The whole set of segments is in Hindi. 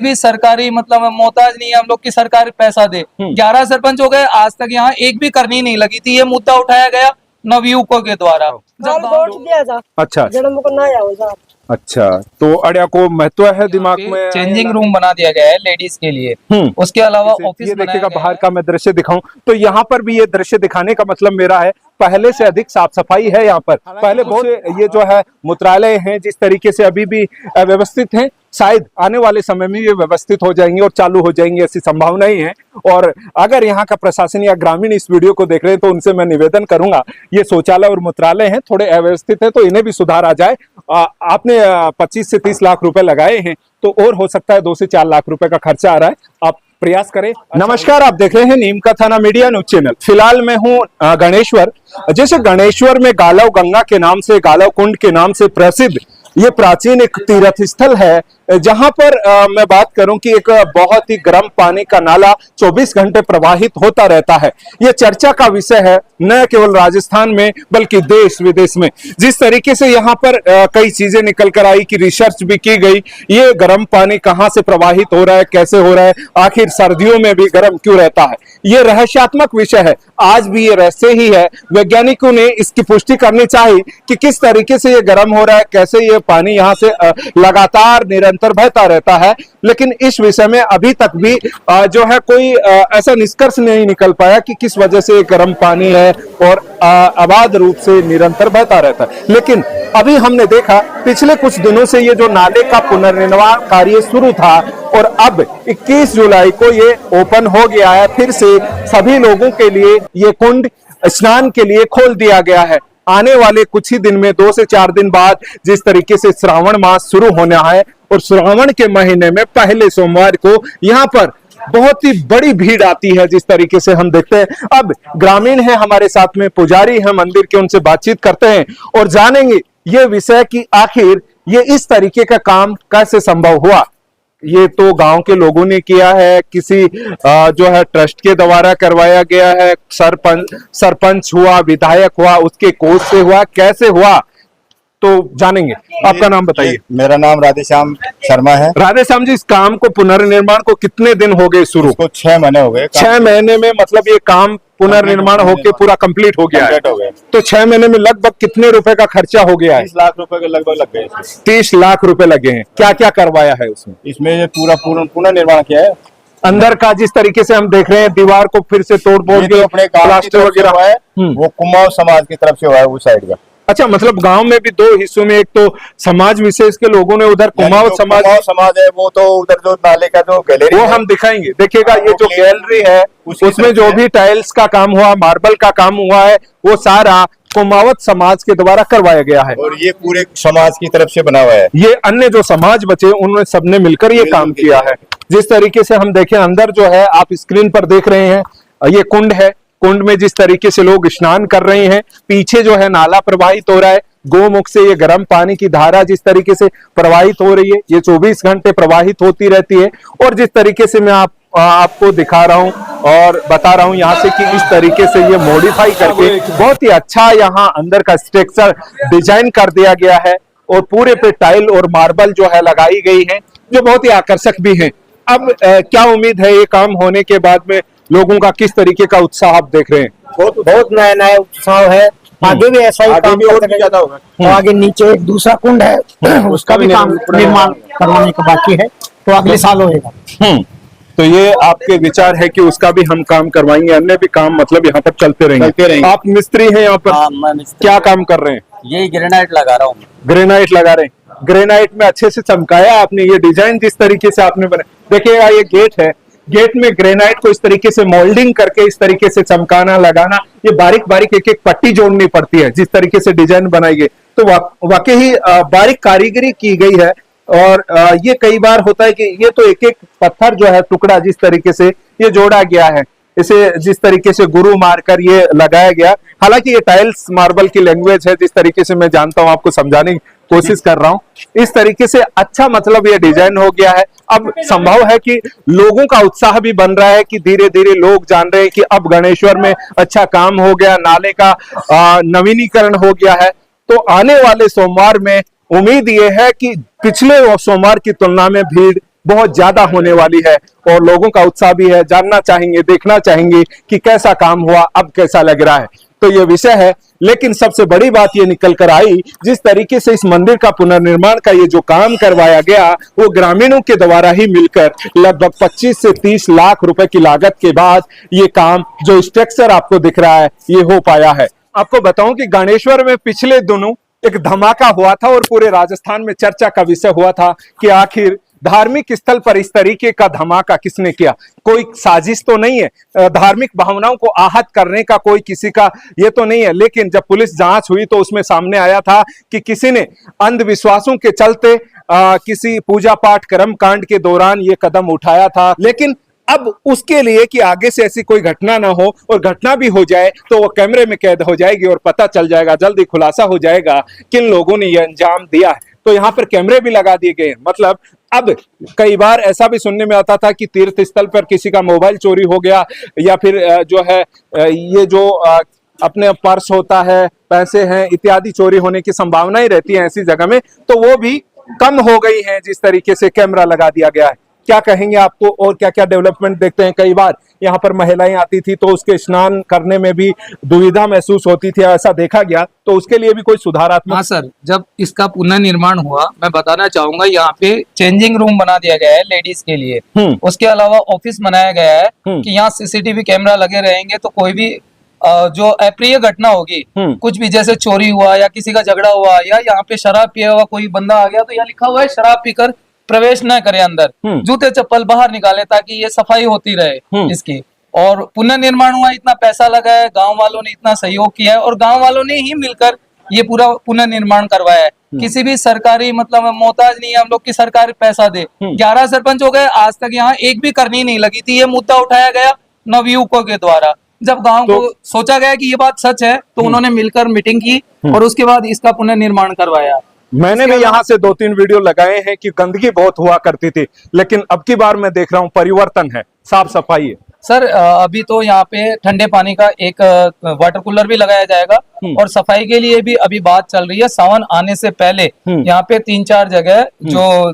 भी सरकारी मतलब मोहताज नहीं है हम लोग की सरकार पैसा दे। 11 सरपंच हो गए, आज तक यहाँ एक भी करनी नहीं लगी थी। ये मुद्दा उठाया गया नवयुवकों के द्वारा। जब वोट दिया था अच्छा जन्म को ना आओ साहब। अच्छा, तो अड़िया को महत्व है दिमाग में। चेंजिंग रूम बना दिया गया है लेडीज के लिए। उसके अलावा ऑफिस ये देखिएगा, बाहर का मैं दृश्य दिखाऊं तो यहाँ पर भी ये दृश्य दिखाने का मतलब मेरा है पहले से अधिक साफ सफाई है यहाँ पर। पहले बहुत ये जो है मूत्रालय हैं जिस तरीके से अभी भी अव्यवस्थित हैं, शायद आने वाले समय में ये व्यवस्थित हो जाएंगे और चालू हो जाएंगे, ऐसी संभावना ही है। और अगर यहाँ का प्रशासन या ग्रामीण इस वीडियो को देख रहे हैं तो उनसे मैं निवेदन करूंगा, ये शौचालय और मूत्रालय हैं थोड़े अव्यवस्थित है तो इन्हें भी सुधार आ जाए। आपने 25 से 30 लाख रुपए लगाए हैं तो और हो सकता है 2 से 4 लाख रुपए का खर्चा आ रहा है, आप प्रयास करें। नमस्कार, आप देख रहे हैं नीम का थाना मीडिया न्यूज चैनल। फिलहाल मैं हूं गणेश्वर। जैसे गणेश्वर में गालव गंगा के नाम से, गालव कुंड के नाम से प्रसिद्ध ये प्राचीन एक तीर्थ स्थल है, जहां पर मैं बात करूं कि एक बहुत ही गर्म पानी का नाला 24 घंटे प्रवाहित होता रहता है। ये चर्चा का विषय है न केवल राजस्थान में बल्कि देश विदेश में। जिस तरीके से यहाँ पर कई चीजें निकल कर आई कि रिसर्च भी की गई, ये गर्म पानी कहाँ से प्रवाहित हो रहा है, कैसे हो रहा है, आखिर सर्दियों में भी गर्म क्यों रहता है, ये रहस्यात्मक विषय है। आज भी ये रहस्य ही है। वैज्ञानिकों ने इसकी पुष्टि करनी चाहिए कि किस तरीके से ये गर्म हो रहा है, कैसे ये पानी यहाँ से लगातार निरंतर बहता रहता है। लेकिन इस विषय में अभी तक भी जो है कोई ऐसा निष्कर्ष नहीं निकल पाया कि किस वजह से गर्म पानी है और अबाध रूप से निरंतर बहता रहता है। लेकिन अभी हमने देखा पिछले कुछ दिनों से ये जो नाले का पुनर्निर्माण कार्य शुरू था और अब 21 जुलाई को ये ओपन हो गया है। फिर से सभी लोगों के लिए ये कुंड स्नान के लिए खोल दिया गया है। आने वाले कुछ ही दिन में 2 से 4 दिन बाद जिस तरीके से श्रावण मास शुरू होना है और श्रावण के महीने में पहले सोमवार को यहाँ पर बहुत ही बड़ी भीड़ आती है। जिस तरीके से हम देखते हैं, अब ग्रामीण है हमारे साथ में, पुजारी है मंदिर के, उनसे बातचीत करते हैं और जानेंगे ये विषय कि आखिर ये इस तरीके का काम कैसे संभव हुआ। ये तो गांव के लोगों ने किया है, किसी जो है ट्रस्ट के द्वारा करवाया गया है, सरपंच हुआ, विधायक हुआ, उसके कोष से हुआ, कैसे हुआ तो जानेंगे। आपका नाम बताइए। मेरा नाम राधेश्याम शर्मा है। राधेश्याम जी, इस काम को पुनर्निर्माण को कितने दिन हो गए शुरू? 6 महीने हो गए। 6 महीने में मतलब ये काम पुनर्निर्माण होके पूरा कंप्लीट हो गया है। तो 6 महीने में लगभग कितने रुपए का खर्चा हो गया है? 30 लाख रुपए के लगभग लग गए। 30 लाख रुपए लगे हैं। क्या क्या करवाया है उसमें? इसमें पूरा पुनर्निर्माण किया है। अंदर का जिस तरीके से हम देख रहे हैं, दीवार को फिर से तोड़ फोड़ के प्लास्टर वगैरह है, वो कुमाऊं समाज की तरफ से हुआ है उस साइड का। अच्छा, मतलब गांव में भी 2 हिस्सों में, एक तो समाज विशेष के लोगों ने उधर कुमाऊं समाज है, वो तो उधर जो नाले का जो गैलरी वो हम दिखाएंगे। देखिएगा ये जो गैलरी है उसमें जो भी टाइल्स का काम हुआ, मार्बल का काम हुआ है, वो सारा कुमावत समाज के द्वारा करवाया गया है और ये पूरे समाज की तरफ से बना हुआ है। ये अन्य जो समाज बचे उन्होंने सबने मिलकर ये काम किया है। जिस तरीके से हम देखें अंदर जो है, आप स्क्रीन पर देख रहे हैं, ये कुंड है। कुंड में जिस तरीके से लोग स्नान कर रहे हैं, पीछे जो है नाला प्रवाहित हो रहा है, गोमुख से ये गर्म पानी की धारा जिस तरीके से प्रवाहित हो रही है, ये 24 घंटे प्रवाहित होती रहती है। और जिस तरीके से मैं आपको दिखा रहा हूं और बता रहा हूं यहाँ से कि इस तरीके से ये मॉडिफाई करके बहुत ही अच्छा यहाँ अंदर का स्ट्रक्चर डिजाइन कर दिया गया है और पूरे पे टाइल और मार्बल जो है लगाई गई है, जो बहुत ही आकर्षक भी है। अब क्या उम्मीद है ये काम होने के बाद में लोगों का किस तरीके का उत्साह आप देख रहे हैं? बहुत नया नया उत्साह है। आगे भी ऐसा ही काम और भी ज्यादा होगा। तो आगे नीचे एक दूसरा कुंड है, उसका भी काम निर्माण करवाने का बाकी है, तो अगले साल होगा। तो ये आपके विचार है कि उसका भी हम काम करवाएंगे, अन्य भी काम मतलब यहाँ पर चलते रहेंगे। आप मिस्त्री हैं यहाँ पर? मैं मिस्त्री। क्या काम कर रहे हैं? यही ग्रेनाइट लगा रहा हूँ। ग्रेनाइट लगा रहे हैं। ग्रेनाइट में अच्छे से चमकाया आपने, ये डिजाइन जिस तरीके से आपने बनाया। देखिएगा ये गेट है, गेट में ग्रेनाइट को इस तरीके से मोल्डिंग करके इस तरीके से चमकाना, लगाना, ये बारीक बारीक एक एक पट्टी जोड़नी पड़ती है। जिस तरीके से डिजाइन बनाई गई तो वाकई ही बारीक कारीगरी की गई है। और ये कई बार होता है कि ये तो एक एक पत्थर जो है टुकड़ा जिस तरीके से ये जोड़ा गया है, इसे जिस तरीके से गुरु मारकर ये लगाया गया। हालांकि ये टाइल्स मार्बल की लैंग्वेज है, जिस तरीके से मैं जानता हूं, आपको समझाने की कोशिश कर रहा हूं। इस तरीके से अच्छा मतलब ये डिजाइन हो गया है। अब संभव है कि लोगों का उत्साह भी बन रहा है कि धीरे धीरे लोग जान रहे हैं कि अब गणेश्वर में अच्छा काम हो गया, नाले का नवीनीकरण हो गया है। तो आने वाले सोमवार में उम्मीद ये है कि पिछले सोमवार की तुलना में भीड़ बहुत ज्यादा होने वाली है और लोगों का उत्साह भी है, जानना चाहेंगे, देखना चाहेंगे कि कैसा काम हुआ, अब कैसा लग रहा है। तो ये विषय है। लेकिन सबसे बड़ी बात ये निकल कर आई, जिस तरीके से इस मंदिर का पुनर्निर्माण का ये जो काम करवाया गया वो ग्रामीणों के द्वारा ही मिलकर लगभग 25 से 30 लाख रुपए की लागत के बाद ये काम, जो स्ट्रक्चर आपको दिख रहा है, ये हो पाया है। आपको बताऊं कि गणेश्वर में पिछले दिनों एक धमाका हुआ था और पूरे राजस्थान में चर्चा का विषय हुआ था कि आखिर धार्मिक स्थल पर इस तरीके का धमाका किसने किया। कोई साजिश तो नहीं है, धार्मिक भावनाओं को आहत करने का कोई किसी का ये तो नहीं है। लेकिन जब पुलिस जांच हुई तो उसमें सामने आया था कि किसी ने अंधविश्वासों के चलते किसी पूजा पाठ कर्म कांड के दौरान ये कदम उठाया था। लेकिन अब उसके लिए कि आगे से ऐसी कोई घटना ना हो, और घटना भी हो जाए तो वो कैमरे में कैद हो जाएगी और पता चल जाएगा, जल्दी खुलासा हो जाएगा किन लोगों ने यह अंजाम दिया है। तो यहाँ पर कैमरे भी लगा दिए गए। मतलब अब कई बार ऐसा भी सुनने में आता था कि तीर्थ स्थल पर किसी का मोबाइल चोरी हो गया, या फिर जो है ये जो अपने पर्स होता है, पैसे हैं इत्यादि चोरी होने की संभावनाएं रहती है ऐसी जगह में, तो वो भी कम हो गई है जिस तरीके से कैमरा लगा दिया गया है। क्या कहेंगे आपको और क्या क्या डेवलपमेंट देखते हैं? कई बार यहाँ पर महिलाएं आती थी तो उसके स्नान करने में भी दुविधा महसूस होती थी, ऐसा देखा गया, तो उसके लिए भी कोई सुधारात्मक? हाँ सर, जब इसका पुनर्निर्माण हुआ, मैं बताना चाहूंगा, यहाँ पे चेंजिंग रूम बना दिया गया है लेडीज के लिए। उसके अलावा ऑफिस बनाया गया है कि यहाँ सीसीटीवी कैमरा लगे रहेंगे, तो कोई भी जो अप्रिय घटना होगी, कुछ भी जैसे चोरी हुआ या किसी का झगड़ा हुआ या यहाँ पे शराब पिया हुआ कोई बंदा आ गया, तो यहाँ लिखा हुआ है शराब पीकर प्रवेश न करे अंदर, जूते चप्पल बाहर निकाले, ताकि ये सफाई होती रहे इसकी। और पुनर्निर्माण हुआ, इतना पैसा लगा है, गांव वालों ने इतना सहयोग किया है और गांव वालों ने ही मिलकर ये पूरा पुनर्निर्माण करवाया है। किसी भी सरकारी मतलब मोहताज नहीं है हम लोग की सरकार पैसा दे। 11 सरपंच हो गए, आज तक यहाँ एक भी करनी नहीं लगी थी। ये मुद्दा उठाया गया नवयुवकों के द्वारा। जब गांव को सोचा गया कि ये बात सच है, तो उन्होंने मिलकर मीटिंग की और उसके बाद इसका पुनर्निर्माण करवाया। मैंने भी यहाँ से 2-3 वीडियो लगाए हैं कि गंदगी बहुत हुआ करती थी, लेकिन अब की बार मैं देख रहा हूँ परिवर्तन है, साफ सफाई है। सर अभी तो यहाँ पे ठंडे पानी का एक वाटर कूलर भी लगाया जाएगा और सफाई के लिए भी अभी बात चल रही है। सावन आने से पहले यहाँ पे 3-4 जगह जो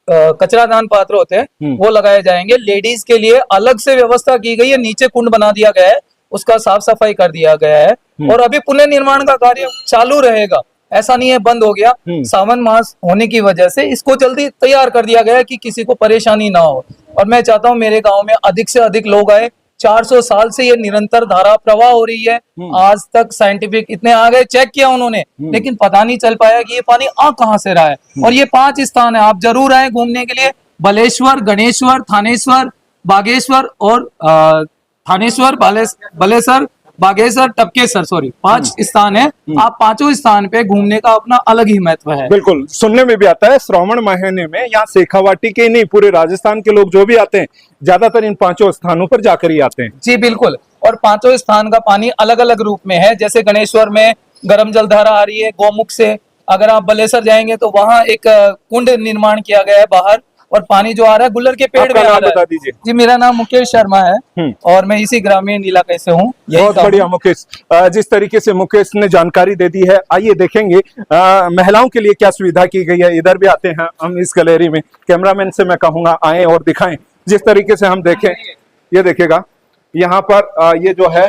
कचरा दान पात्र होते हैं वो लगाए जाएंगे। लेडीज के लिए अलग से व्यवस्था की गई है, नीचे कुंड बना दिया गया है, उसका साफ सफाई कर दिया गया है और अभी पुनर्निर्माण का कार्य चालू रहेगा। ऐसा नहीं है बंद हो गया, सावन मास होने की वजह से इसको जल्दी तैयार कर दिया गया है कि किसी को परेशानी ना हो। और मैं चाहता हूं मेरे गांव में अधिक से अधिक लोग आए। 400 साल से ये निरंतर धारा प्रवाह हो रही है। आज तक साइंटिफिक इतने आ गए, चेक किया उन्होंने, लेकिन पता नहीं चल पाया कि ये पानी आ कहां से रहा है। और ये 5 स्थान है, आप जरूर आए घूमने के लिए। बलेश्वर, गणेश्वर, थानेश्वर, बागेश्वर और थानेश्वर, बलेसर, बागेश्वर, टपकेसर, सॉरी 5 स्थान है। आप 5 स्थान पे घूमने का अपना अलग ही महत्व है। बिल्कुल, सुनने में भी आता है श्रावण महीने में यहाँ शेखावाटी के नहीं पूरे राजस्थान के लोग जो भी आते हैं ज्यादातर इन 5 स्थानों पर जाकर ही आते हैं। जी बिल्कुल, और 5 स्थान का पानी अलग अलग रूप में है। जैसे गणेश्वर में गर्म जलधारा आ रही है गौमुख से। अगर आप बलेसर जाएंगे तो वहाँ एक कुंड निर्माण किया गया है बाहर, और पानी जो आ रहा है गुल्लर के पेड़ में आ रहा है। बता दीजिए। जी, मेरा नाम मुकेश शर्मा है और मैं इसी ग्रामीण इलाके से हूँ। बहुत बढ़िया मुकेश, जिस तरीके से मुकेश ने जानकारी दे दी है, आइए देखेंगे महिलाओं के लिए क्या सुविधा की गई है। इधर भी आते हैं हम इस गैलरी में, कैमरामैन से मैं कहूंगा आए और दिखाएं। जिस तरीके से हम देखें, ये देखिएगा यहाँ पर ये जो है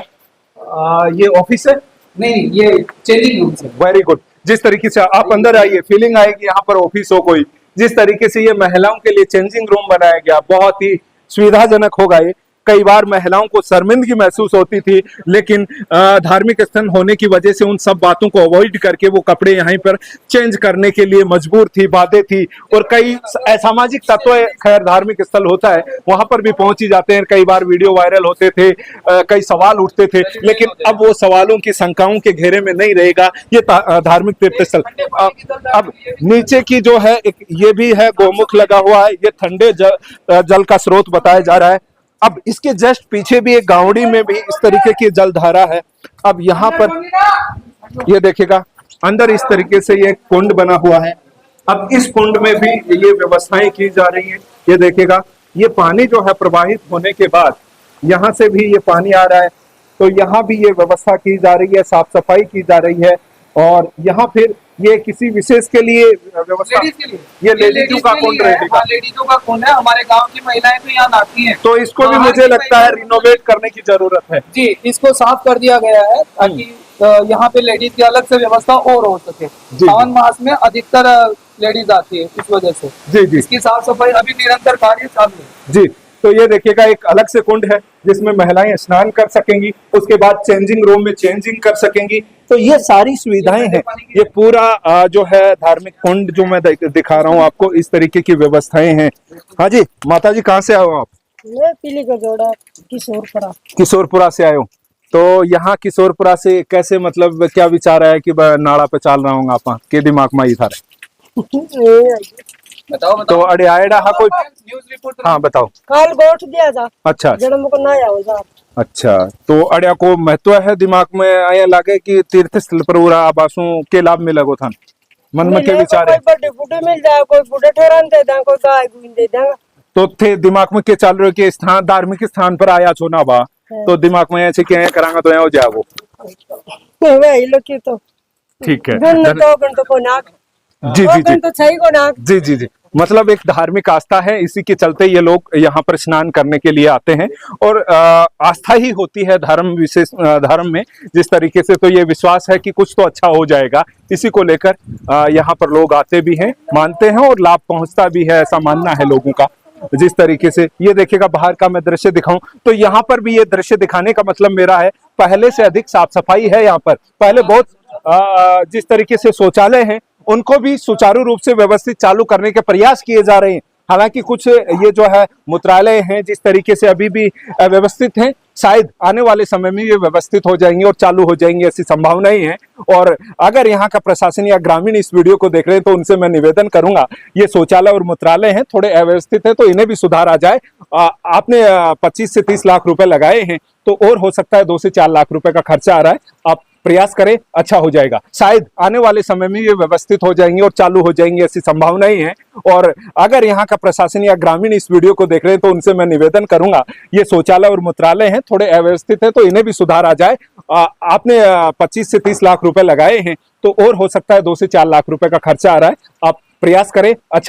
ये ऑफिस है, नहीं ये चेंजिंग रूम है। Very good. जिस तरीके से आप अंदर आइए, फीलिंग आएगी यहाँ पर ऑफिस हो कोई। जिस तरीके से ये महिलाओं के लिए चेंजिंग रूम बनाया गया, बहुत ही सुविधाजनक होगा ये। कई बार महिलाओं को शर्मिंदगी महसूस होती थी, लेकिन धार्मिक स्थल होने की वजह से उन सब बातों को अवॉइड करके वो कपड़े यहीं पर चेंज करने के लिए मजबूर थी, बातें थी। और कई असामाजिक तत्व, खैर धार्मिक स्थल होता है वहां पर भी पहुंच ही जाते हैं। कई बार वीडियो वायरल होते थे, कई सवाल उठते थे, लेकिन अब वो सवालों की शंकाओं के घेरे में नहीं रहेगा ये धार्मिक तीर्थ स्थल। अब नीचे की जो है एक ये भी है, गोमुख लगा हुआ है, ये ठंडे जल का स्रोत बताया जा रहा है। अब इसके जस्ट पीछे भी एक गावड़ी में भी इस तरीके की जलधारा है। अब यहाँ पर ये देखिएगा अंदर इस तरीके से ये कुंड बना हुआ है। अब इस कुंड में भी ये व्यवस्थाएं की जा रही हैं। ये देखिएगा, ये पानी जो है प्रवाहित होने के बाद यहाँ से भी ये पानी आ रहा है, तो यहाँ भी ये व्यवस्था की जा रही है, साफ सफाई की जा रही है। और यहाँ फिर ये किसी विशेष के लिए व्यवस्था? लेडीज के लिए ये लेडीजों का कुंड रहेगा। लेडीजों का कुंड है। हमारे गांव की महिलाएं तो यहाँ नहाती हैं। तो इसको भी बाहर मुझे की लगता है महिलाएं- रिनोवेट करने की जरूरत है। जी, इसको साफ कर दिया गया है ताकि यहाँ पे लेडीज की अलग से व्यवस्था और हो सके। जी। सावन मास में अधिकतर लेडीज आती है, इस वजह से जी जी इसकी साफ सफाई अभी निरंतर कार्य चालू है। जी। तो ये देखिएगा एक अलग से कुंड है जिसमें महिलाएं स्नान कर सकेंगी, उसके बाद चेंजिंग रूम में चेंजिंग कर सकेंगी। तो ये सारी सुविधाएं हैं। ये पूरा जो है धार्मिक कुंड जो मैं दिखा रहा हूँ आपको, इस तरीके की व्यवस्थाएं हैं। हाँ जी, माता जी कहाँ से आए हो आप? मैं पीली का जोड़ा किशोरपुरा। किशोरपुरा से आए हो। तो यहाँ किशोरपुरा से कैसे, मतलब क्या विचार आया कि नाड़ा पे चाल रहा हूँ आप के दिमाग में ही था? बताओ तो अड़े आएडा हाँ कोई न्यूज रिपोर्ट। हाँ बताओ। काल गोठ दिया जा अच्छा जन्म को ना आओ जा। अच्छा, तो अड़िया को महत्व है दिमाग में आया लागे कि तीर्थ स्थल पर उरा आबासों के लाभ मिलेगो था मन में के विचार है? कोई बड़े बूढ़े मिल जाए, कोई बूढ़े ठहरान दे दें, कोई गाय गुन दे देंगे। तो थे दिमाग में के चल रहे हो कि स्थान धार्मिक स्थान पर आया छो ना बा, तो दिमाग में ऐसे क्या करांगा तो यहाँ हो जाएगो। वही लोग की तो ठीक है। गण तो को नाक जी जी जी तो सही को नाक। जी जी जी, मतलब एक धार्मिक आस्था है, इसी के चलते ये लोग यहाँ पर स्नान करने के लिए आते हैं। और आस्था ही होती है धर्म विशेष धर्म में जिस तरीके से, तो ये विश्वास है कि कुछ तो अच्छा हो जाएगा, इसी को लेकर यहाँ पर लोग आते भी हैं, मानते हैं और लाभ पहुंचता भी है, ऐसा मानना है लोगों का। जिस तरीके से ये देखिएगा, बाहर का मैं दृश्य दिखाऊं तो यहाँ पर भी ये दृश्य दिखाने का मतलब मेरा है पहले से अधिक साफ सफाई है यहाँ पर। पहले बहुत जिस तरीके से शौचालय हैं उनको भी सुचारू रूप से व्यवस्थित चालू करने के प्रयास किए जा रहे हैं। हालांकि कुछ ये जो है मूत्रालय हैं जिस तरीके से अभी भी अव्यवस्थित हैं, शायद आने वाले समय में ये व्यवस्थित हो जाएंगे और चालू हो जाएंगे, ऐसी संभावना ही है। और अगर यहाँ का प्रशासन या ग्रामीण इस वीडियो को देख रहे हैं तो उनसे मैं निवेदन करूंगा, ये शौचालय और मूत्रालय हैं थोड़े अव्यवस्थित है तो इन्हें भी सुधार आ जाए। आपने 25 से 30 लाख रुपए लगाए हैं तो और हो सकता है 2 से 4 लाख रुपए का खर्चा आ रहा है, आप प्रयास करें, अच्छा हो जाएगा। शायद आने वाले समय में ये व्यवस्थित हो जाएंगे और चालू हो जाएंगे, ऐसी संभावना ही है। और अगर यहाँ का प्रशासन या ग्रामीण इस वीडियो को देख रहे हैं तो उनसे मैं निवेदन करूंगा, ये शौचालय और मूत्रालय हैं थोड़े अव्यवस्थित है तो इन्हें भी सुधार आ जाए। आपने 25 से 30 लाख रुपए लगाए हैं तो और हो सकता है 2 से 4 लाख रुपए का खर्चा आ रहा है, आप प्रयास करें, अच्छा